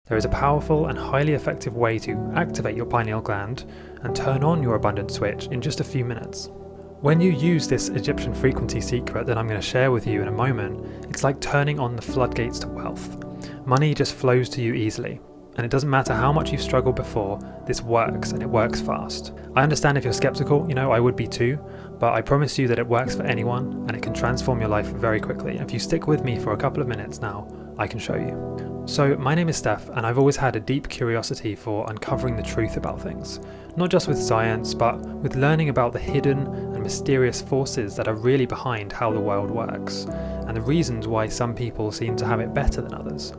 There is a powerful and highly effective way to activate your pineal gland and turn on your abundance switch in just a few minutes. When you use this Egyptian frequency secret that I'm going to share with you in a moment, it's like turning on the floodgates to wealth. Money just flows to you easily. And it doesn't matter how much you've struggled before, this works, and it works fast. I understand if you're skeptical, I would be too, but I promise you that it works for anyone and it can transform your life very quickly. And if you stick with me for a couple of minutes now, I can show you. So my name is Steph, and I've always had a deep curiosity for uncovering the truth about things. Not just with science, but with learning about the hidden and mysterious forces that are really behind how the world works, and the reasons why some people seem to have it better than others.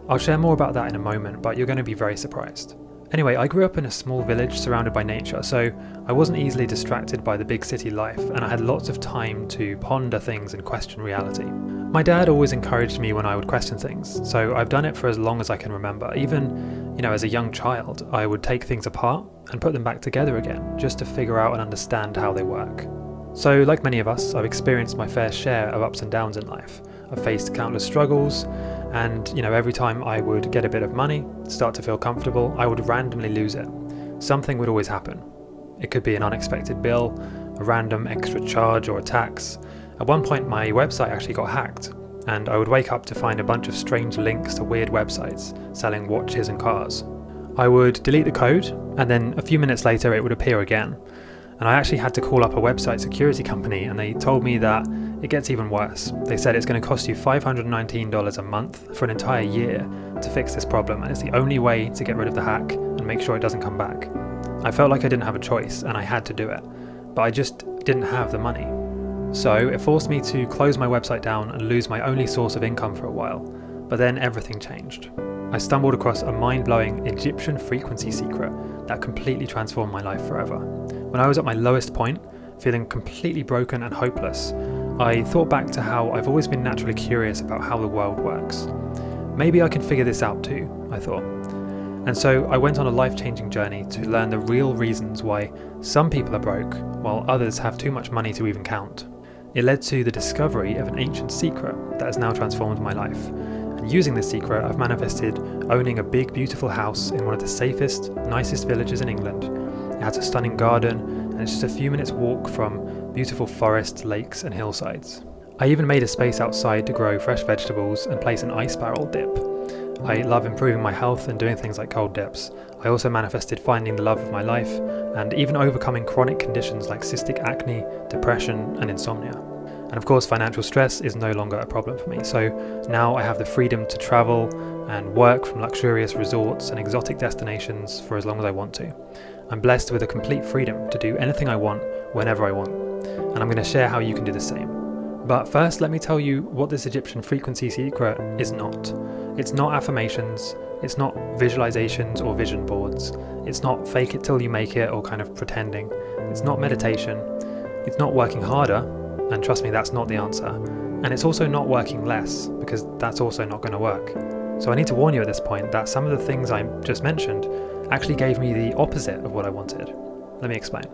I'll share more about that in a moment, but you're going to be very surprised. Anyway, I grew up in a small village surrounded by nature, so I wasn't easily distracted by the big city life, and I had lots of time to ponder things and question reality. My dad always encouraged me when I would question things, so I've done it for as long as I can remember. Even, as a young child, I would take things apart and put them back together again, just to figure out and understand how they work. So, like many of us, I've experienced my fair share of ups and downs in life. I've faced countless struggles, and every time I would get a bit of money, start to feel comfortable, I would randomly lose it. Something would always happen. It could be an unexpected bill, a random extra charge, or a tax. At one point my website actually got hacked, and I would wake up to find a bunch of strange links to weird websites selling watches and cars. I would delete the code, and then a few minutes later it would appear again. And I actually had to call up a website security company, and they told me that it gets even worse. They said it's going to cost you $519 a month for an entire year to fix this problem, and it's the only way to get rid of the hack and make sure it doesn't come back. I felt like I didn't have a choice, and I had to do it, but I just didn't have the money. So it forced me to close my website down and lose my only source of income for a while. But then everything changed. I stumbled across a mind-blowing Egyptian frequency secret that completely transformed my life forever. When I was at my lowest point, feeling completely broken and hopeless, I thought back to how I've always been naturally curious about how the world works. Maybe I can figure this out too, I thought. And so I went on a life-changing journey to learn the real reasons why some people are broke while others have too much money to even count. It led to the discovery of an ancient secret that has now transformed my life. And using this secret, I've manifested owning a big, beautiful house in one of the safest, nicest villages in England. It has a stunning garden, and it's just a few minutes walk from beautiful forests, lakes and hillsides. I even made a space outside to grow fresh vegetables and place an ice barrel dip. I love improving my health and doing things like cold dips. I also manifested finding the love of my life and even overcoming chronic conditions like cystic acne, depression and insomnia. And of course, financial stress is no longer a problem for me. So now I have the freedom to travel and work from luxurious resorts and exotic destinations for as long as I want to. I'm blessed with a complete freedom to do anything I want, whenever I want. And I'm going to share how you can do the same. But first, let me tell you what this Egyptian frequency secret is not. It's not affirmations, it's not visualizations or vision boards, it's not fake it till you make it or kind of pretending, it's not meditation, it's not working harder, and trust me, that's not the answer, and it's also not working less, because that's also not going to work. So I need to warn you at this point that some of the things I just mentioned actually gave me the opposite of what I wanted. Let me explain.